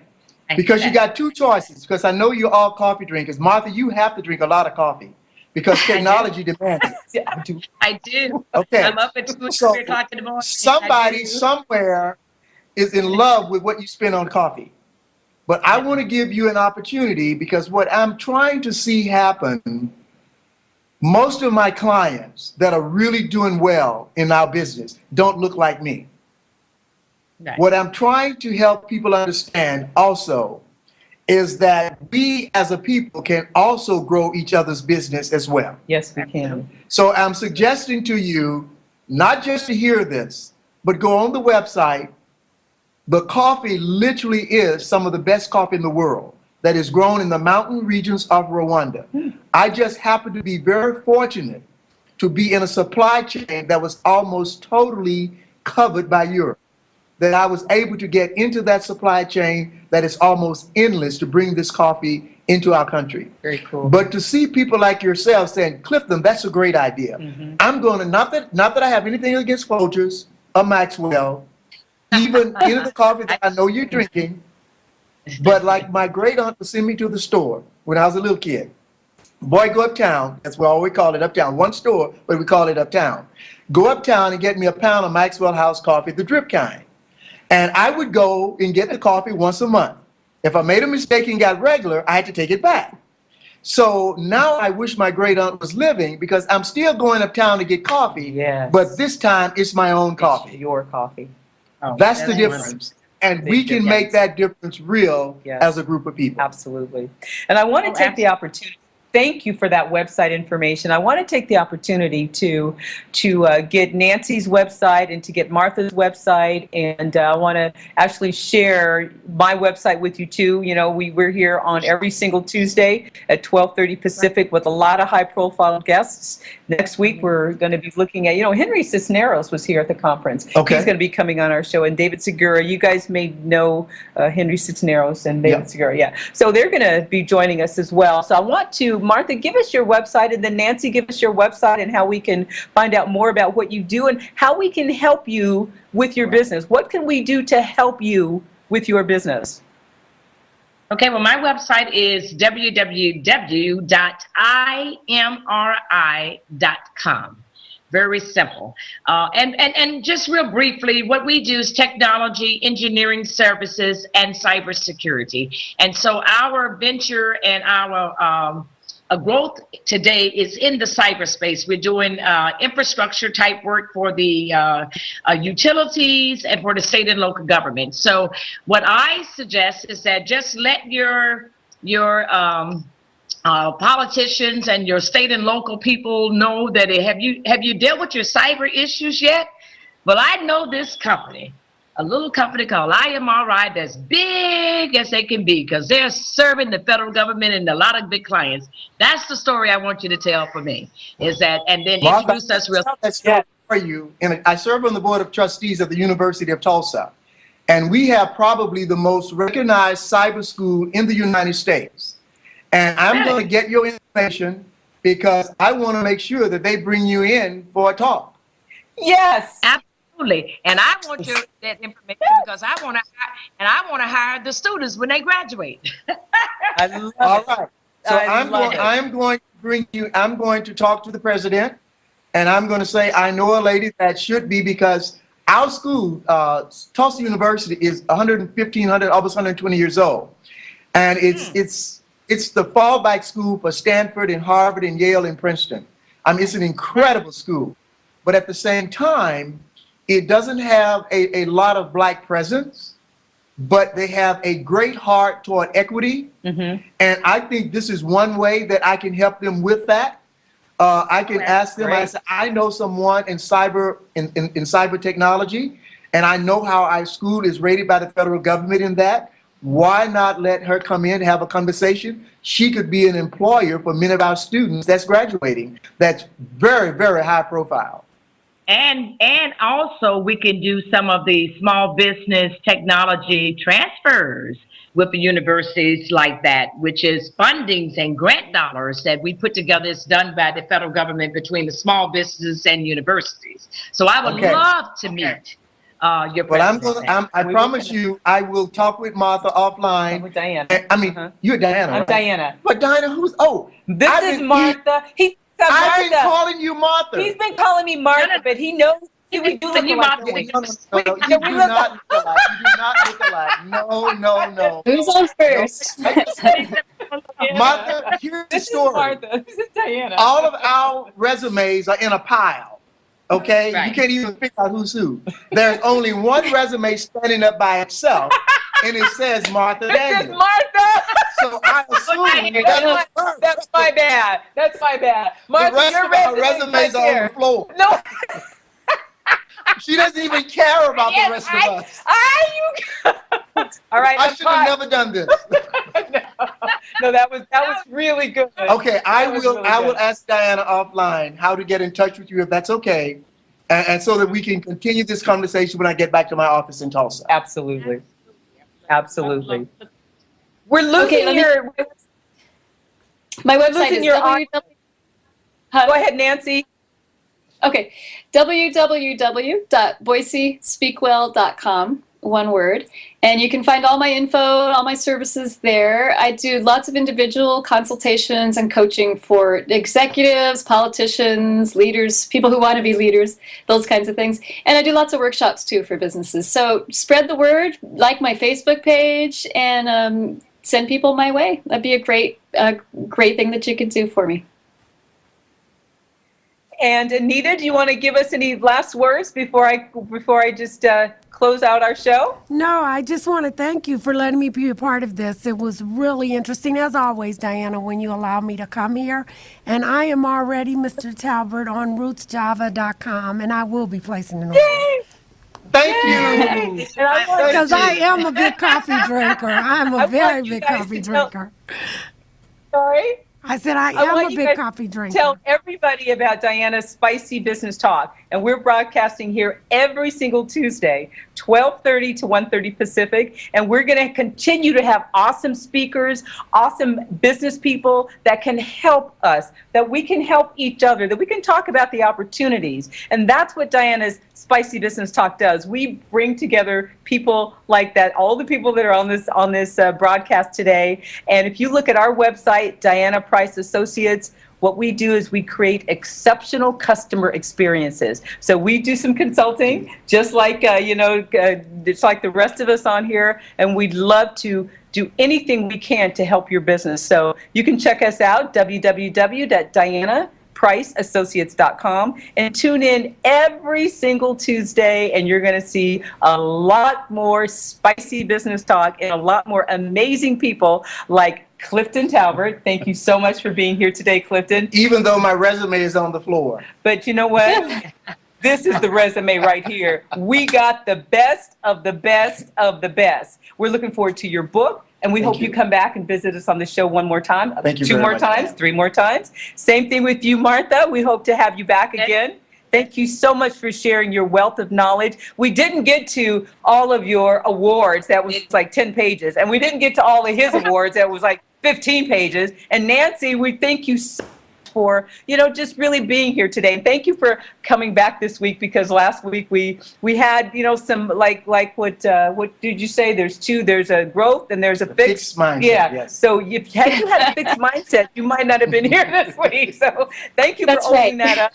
because you got two choices, because I know you're all coffee drinkers. Martha, you have to drink a lot of coffee because technology demands it. I do. Okay. I'm up at 2 or So, 3 o'clock in the morning. Somebody I do. somewhere is in love with what you spend on coffee. But I want to give you an opportunity, because what I'm trying to see happen, most of my clients that are really doing well in our business don't look like me. Right. What I'm trying to help people understand also is that we as a people can also grow each other's business as well. Yes, we can. So I'm suggesting to you, not just to hear this, but go on the website. The coffee literally is some of the best coffee in the world that is grown in the mountain regions of Rwanda. I just happen to be very fortunate to be in a supply chain that was almost totally covered by Europe, that I was able to get into that supply chain that is almost endless to bring this coffee into our country. Very cool. But to see people like yourself saying, Clifton, that's a great idea. I'm going to, not that I have anything against Folgers or Maxwell, even in the coffee that I know you're drinking, but like my great aunt would send me to the store when I was a little kid. Boy, go uptown. That's what we call it, uptown. One store, but we call it uptown. Go uptown and get me a pound of Maxwell House coffee, the drip kind. And I would go and get the coffee once a month. If I made a mistake and got regular, I had to take it back. So now I wish my great aunt was living, because I'm still going uptown to get coffee, Yes. but this time it's my own coffee. Your coffee. Oh, That's the that's difference. And Big we can difference. make that difference real Yes. as a group of people. Absolutely. And I want to take the opportunity thank you for that website information. I want to take the opportunity to get Nancy's website and to get Martha's website, and I want to actually share my website with you too. You know, we're here on every single Tuesday at 12:30 Pacific with a lot of high-profile guests. Next week we're going to be looking at, Henry Cisneros was here at the conference. Okay. He's going to be coming on our show, and David Segura. You guys may know Henry Cisneros and David Segura. Yeah. So they're going to be joining us as well. So I want to, Martha, give us your website, and then Nancy, give us your website and how we can find out more about what you do and how we can help you with your business. What can we do to help you with your business? Okay, well, my website is www.imri.com. Very simple. And just real briefly, what we do is technology, engineering services, and cybersecurity. And so our venture and our growth today is in the cyberspace. We're doing infrastructure type work for the utilities and for the state and local government. So what I suggest is that just let your politicians and your state and local people know that have you dealt with your cyber issues yet? Well, I know this company, a little company called IMRI, that's big as they can be because they're serving the federal government and a lot of big clients. That's the story I want you to tell for me, is that, and then introduce us real. That story for you. And I serve on the board of trustees at the University of Tulsa, and we have probably the most recognized cyber school in the United States. And I'm going to get your information because I want to make sure that they bring you in for a talk. Yes. Absolutely. And I want that information because I want to hire the students when they graduate. I love it. All right. So I'm going to bring you, I'm going to talk to the president, and I'm going to say, I know a lady that should be, because our school, Tulsa University, is 115, almost 120 years old. And it's the fallback school for Stanford and Harvard and Yale and Princeton. I mean, it's an incredible school. But at the same time, it doesn't have a lot of Black presence, but they have a great heart toward equity. And I think this is one way that I can help them with that. I can ask them, I say, I know someone in cyber technology, and I know how our school is rated by the federal government in that. Why not let her come in and have a conversation? She could be an employer for many of our students that's graduating. That's very, very high profile. And also we can do some of the small business technology transfers with the universities like that, which is fundings and grant dollars that we put together. It's done by the federal government between the small businesses and universities. So I would love to meet your president. I promise you, I will talk with Martha offline. I'm with Diana. I mean, you're Diana, I'm right? Diana. But Diana, who's, This is Martha. I've been calling you Martha. He's been calling me Martha, but he knows we do look alike. No, you do not look alike. You do not look alike. No. Who's on first? Martha, here's the This is story. Martha. This is Diana. All of our resumes are in a pile. Okay? Right. You can't even figure out who's who. There's only one resume standing up by itself, and it says Martha This is Daniels. Martha. So I assume that was her. That's my bad. That's my bad. The Martha, rest your of our resume's resumes right are on there. the floor. No. She doesn't even care about the rest of us. All right. I should have never done this. No, that was really good. Okay, I That was will really good. ask Diana offline how to get in touch with you, if that's okay, and so that we can continue this conversation when I get back to my office in Tulsa. Absolutely. We're losing let me- your. My website Losing is your Huh? Go ahead, Nancy. Okay, www.boisespeakwell.com, one word. And you can find all my info, all my services there. I do lots of individual consultations and coaching for executives, politicians, leaders, people who want to be leaders, those kinds of things. And I do lots of workshops too for businesses. So spread the word, like my Facebook page, and send people my way. That'd be a great thing that you could do for me. And Anita, do you want to give us any last words before I just close out our show? No, I just want to thank you for letting me be a part of this. It was really interesting, as always, Diana, when you allow me to come here. And I am already Mr. Talbert on rootsjava.com, and I will be placing an order. Thank you. And I want Because I am a big coffee drinker. I'm a very you big guys coffee to tell- drinker. sorry. I said I I am want a you big guys coffee to drinker. Tell everybody about Diana's Spicy Business Talk. And we're broadcasting here every single Tuesday, 12:30 to 1:30 Pacific. And we're going to continue to have awesome speakers, awesome business people that can help us, that we can help each other, that we can talk about the opportunities. And that's what Diana's Spicy Business Talk does. We bring together people like that, all the people that are on this broadcast today. And if you look at our website, Diana Price Associates, what we do is we create exceptional customer experiences. So we do some consulting, just like it's like the rest of us on here, and we'd love to do anything we can to help your business. So you can check us out, www.dianapriceassociates.com, and tune in every single Tuesday, and you're going to see a lot more spicy business talk and a lot more amazing people like Clifton Talbert. Thank you so much for being here today, Clifton. Even though my resume is on the floor. But you know what? This is the resume right here. We got the best of the best of the best. We're looking forward to your book, and we hope you come back and visit us on the show one more time, Thank you two very more much, times, ma'am. 3 more times. Same thing with you, Martha. We hope to have you back again. Thank you so much for sharing your wealth of knowledge. We didn't get to all of your awards. That was like 10 pages. And we didn't get to all of his awards. That was like 15 pages. And Nancy, we thank you so much for, just really being here today. And thank you for coming back this week, because last week we had, some like what did you say? There's two. There's a growth and there's a Fixed mindset. Yeah. Yes. So if you had a fixed mindset, you might not have been here this week. So thank you That's for owning right. that up.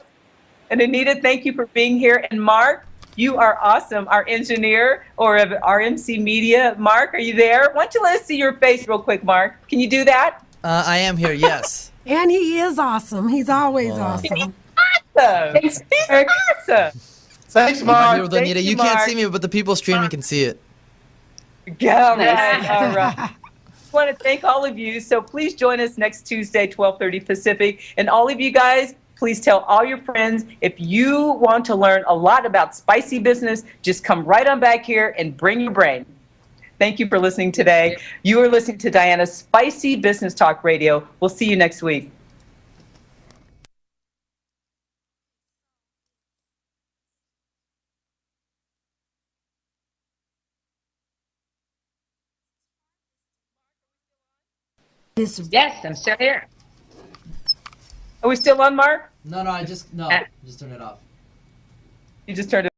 And Anita, thank you for being here. And Mark, you are awesome. Our engineer or of RMC Media. Mark, are you there? Why don't you let us see your face real quick, Mark? Can you do that? I am here, yes. And he is awesome. He's always awesome. Awesome. Thanks, He's Mark. awesome. Thanks, I'm Mark. here with thank Anita. you, You can't Mark. see me, but the people streaming can see it. Yeah, all Nice. right, all right. I want to thank all of you. So please join us next Tuesday, 12:30 Pacific. And all of you guys, please tell all your friends. If you want to learn a lot about spicy business, just come right on back here and bring your brain. Thank you for listening today. You are listening to Diana's Spicy Business Talk Radio. We'll see you next week. Yes, I'm still here. Are we still on, Mark? No, just turn it off. You just turned it